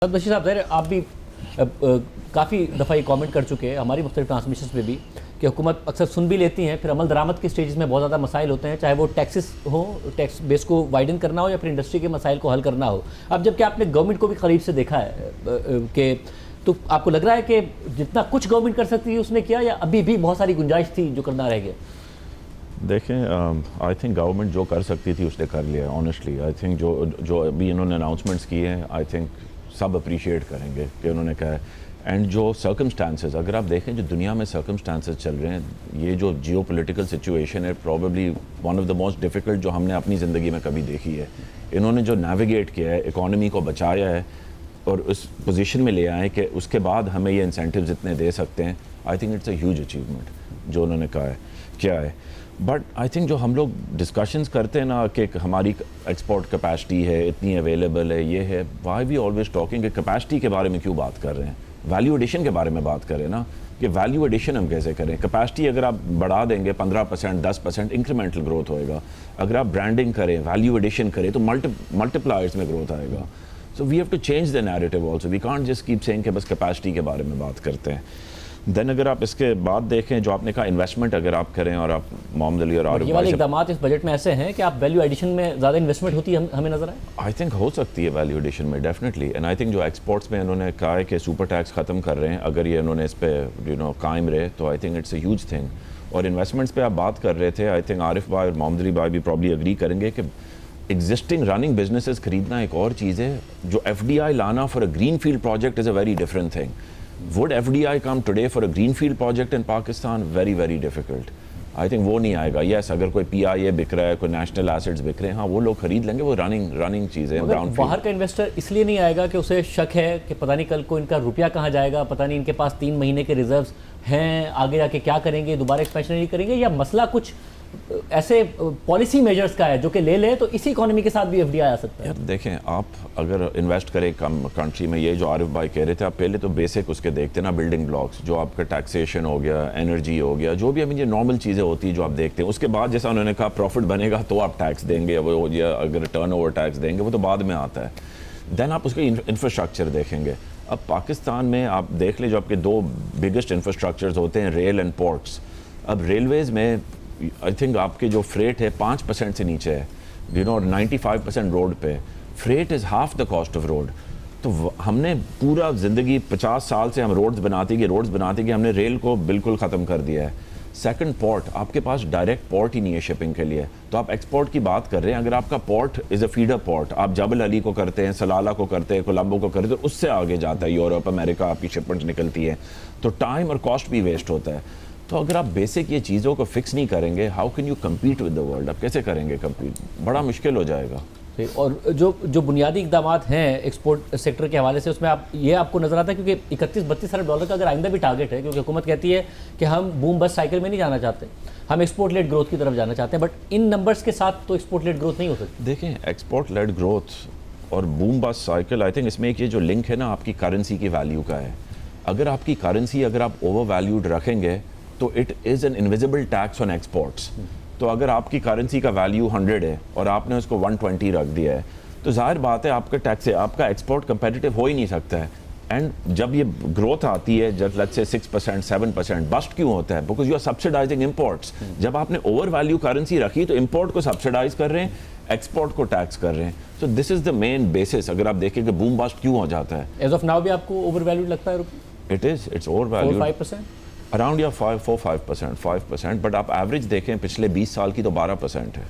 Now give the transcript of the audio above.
बशीर साहब, ज़ाहिर है आप भी काफ़ी दफ़ा ये कमेंट कर चुके हैं हमारी मुख्तलिफ ट्रांसमिशन में भी कि हुकूमत अक्सर सुन भी लेती हैं, फिर अमल दरामद के स्टेज में बहुत ज़्यादा मसाइल होते हैं, चाहे वो टैक्सेस हो, टैक्स बेस को वाइडन करना हो या फिर इंडस्ट्री के मसाइल को हल करना हो। अब जबकि आपने गवर्नमेंट को भी करीब से देखा है कि तो आपको लग रहा है कि जितना कुछ गवर्नमेंट कर सकती है उसने किया, या अभी भी बहुत सारी गुंजाइश थी जो करना रह गया? देखें, आई थिंक गवर्नमेंट जो कर सकती थी उसने कर लिया। ऑनेस्टली आई थिंक जो अभी इन्होंने अनाउंसमेंट्स किए हैं, आई थिंक सब अप्रिशिएट करेंगे कि उन्होंने कहा है। एंड जो सर्कमस्टांसेस, अगर आप देखें जो दुनिया में सर्कमस्टांसेस चल रहे हैं, ये जो जियो पोलिटिकल सिचुएशन है, probably one of the most difficult जो हमने अपनी ज़िंदगी में कभी देखी है। इन्होंने जो नेविगेट किया है, इकॉनमी को बचाया है और उस पोजीशन में ले आए कि उसके बाद हमें ये इंसेंटिव्स इतने दे सकते हैं, I think it's a huge achievement जो उन्होंने कहा है क्या है। बट आई थिंक जो हम लोग डिस्कशंस करते हैं ना कि हमारी एक्सपोर्ट कैपेसिटी है, इतनी अवेलेबल है, ये है, वाई वी ऑलवेज टॉकिंग कि कैपेसिटी के बारे में क्यों बात कर रहे हैं, वैल्यू एडिशन के बारे में बात करें ना, कि वैल्यू एडिशन हम कैसे करें। कैपेसिटी अगर आप बढ़ा देंगे 15%, 10% इंक्रीमेंटल ग्रोथ होएगा। अगर आप ब्रांडिंग करें, वैल्यू एडिशन करें तो मल्टीप्लायर्स में ग्रोथ आएगा। So we have to change the narrative also, we can't just keep saying कि बस कैपेसिटी के बारे में बात करते हैं। देन अगर आप इसके बाद देखें जो आपने कहा इन्वेस्टमेंट अगर आप करें, और आप मोहम्मद अली और ये वाले इकदाम इस बजट में ऐसे हैं कि आप वैल्यू एडिशन में ज़्यादा इन्वेस्टमेंट होती है, हमें नजर आए। आई थिंक हो सकती है वैल्यू एडिशन में डेफिनेटली। एंड आई थिंक जो एक्सपोर्ट्स में इन्होंने कहा है कि सुपर टैक्स ख़त्म कर रहे हैं, अगर ये इन्होंने इस पर कायम रहे तो I think it's a huge thing. और इन्वेस्टमेंट्स पे आप बात कर रहे थे, आई थिंक आरिफ भाई और मोहम्मद अली भाई भी प्रॉब्ली अग्री करेंगे कि एग्जिस्टिंग रनिंग बिजनेसेस खरीदना एक और चीज़ है। जो FDI लाना for a green field project is a very different thing. Would FDI come today for a greenfield project in Pakistan? Very, very difficult. I think वो नहीं आएगा। Yes, अगर कोई PIA बिक रहा है, कोई नेशनल एसेट्स बिक रहे हैं, हाँ वो लोग खरीद लेंगे, वो रनिंग चीज़ें हैं। बाहर का इन्वेस्टर इसलिए नहीं आएगा कि उसे शक है कि पता नहीं कल को इनका रुपया कहाँ जाएगा, पता नहीं इनके पास 3 महीने के रिजर्व्स हैं, आगे जाके क्या करेंगे, दोबारा एक्सपेंशन नहीं करेंगे, या मसला कुछ ऐसे पॉलिसी मेजर्स का है जो कि ले तो इसी इकोनॉमी के साथ भी FDI आ सकता है। यार देखें, आप अगर इन्वेस्ट करें कम कंट्री में, ये जो आरिफ भाई कह रहे थे, आप पहले तो बेसिक उसके देखते ना, बिल्डिंग ब्लॉक्स जो आपका टैक्सेशन हो गया, एनर्जी हो गया, जो भी ये नॉर्मल चीज़ें होती हैं जो आप देखते हैं। उसके बाद जैसा उन्होंने कहा प्रॉफिट बनेगा तो आप टैक्स देंगे, वो या अगर टर्नओवर टैक्स देंगे वो तो बाद में आता है। देन आप उसके इंफ्रास्ट्रक्चर देखेंगे। अब पाकिस्तान में आप देख लें जो आपके 2 बिगेस्ट इंफ्रास्ट्रक्चर्स होते हैं, रेल एंड पोर्ट्स। अब रेलवेज़ में आई थिंक आपके जो फ्रेट है 5% से नीचे है, और 95% रोड पे। Freight is half the cost of road. तो हमने पूरा ज़िंदगी 50 साल से हम रोड्स बनाते गए, हमने रेल को बिल्कुल ख़त्म कर दिया है। सेकंड, पोर्ट, आपके पास डायरेक्ट पोर्ट ही नहीं है शिपिंग के लिए, तो आप एक्सपोर्ट की बात कर रहे हैं। अगर आपका port is a feeder port, आप जबल अली को करते हैं, सलाला को करते हैं, कोलंबो को करते हैं, उससे आगे जाता है यूरोप, अमेरिका, आपकी शिपमेंट्स निकलती है, तो टाइम और कॉस्ट भी वेस्ट होता है। तो अगर आप बेसिक ये चीज़ों को फिक्स नहीं करेंगे, how can you compete with the world? आप कैसे करेंगे कम्पीट? बड़ा मुश्किल हो जाएगा। और जो बुनियादी इकदाम हैं एक्सपोर्ट सेक्टर के हवाले से, उसमें आपको नज़र आता है, क्योंकि 31-32 अरब डॉलर का अगर आइंदा भी टारगेट है, क्योंकि हुकूमत कहती है कि हम बूम बस साइकिल में नहीं जाना चाहते, हम एक्सपोर्ट लेड ग्रोथ की तरफ जाना चाहते हैं, बट इन नंबर्स के साथ तो एक्सपोर्ट लेड ग्रोथ नहीं हो सकती। देखें, एक्सपोर्ट लेड ग्रोथ और बूम बस साइकिल, आई थिंक इसमें एक ये जो लिंक है ना आपकी करेंसी की वैल्यू का है। अगर आपकी करेंसी अगर आप ओवर वैल्यूड रखेंगे तो it is an invisible tax on exports. तो अगर आपकी करेंसी का वैल्यू 100 है और आपने उसको 120 रख दिया है, तो जाहिर बात है आपका टैक्स है, आपका एक्सपोर्ट कंपेटिटिव हो ही नहीं सकता है। एंड जब ये ग्रोथ आती है, जब लेट्स से 6%, 7%, बस्ट क्यों होता है? Because you are subsidising imports. जब आपने ओवर वैल्यू करेंसी रखी तो इंपोर्ट को सब्सिडाइज कर रहे हैं, एक्सपोर्ट को टैक्स कर रहे हैं। So this is the main basis. अगर आप देखें कि बूम बस्ट क्यों हो जाता है, एज ऑफ नाउ भी आपको ओवर वैल्यूड लगता है? इट्स ओवर वैल्यूड 5% अराउंड या 5% बट आप एवरेज देखें पिछले 20 साल की तो 12% है।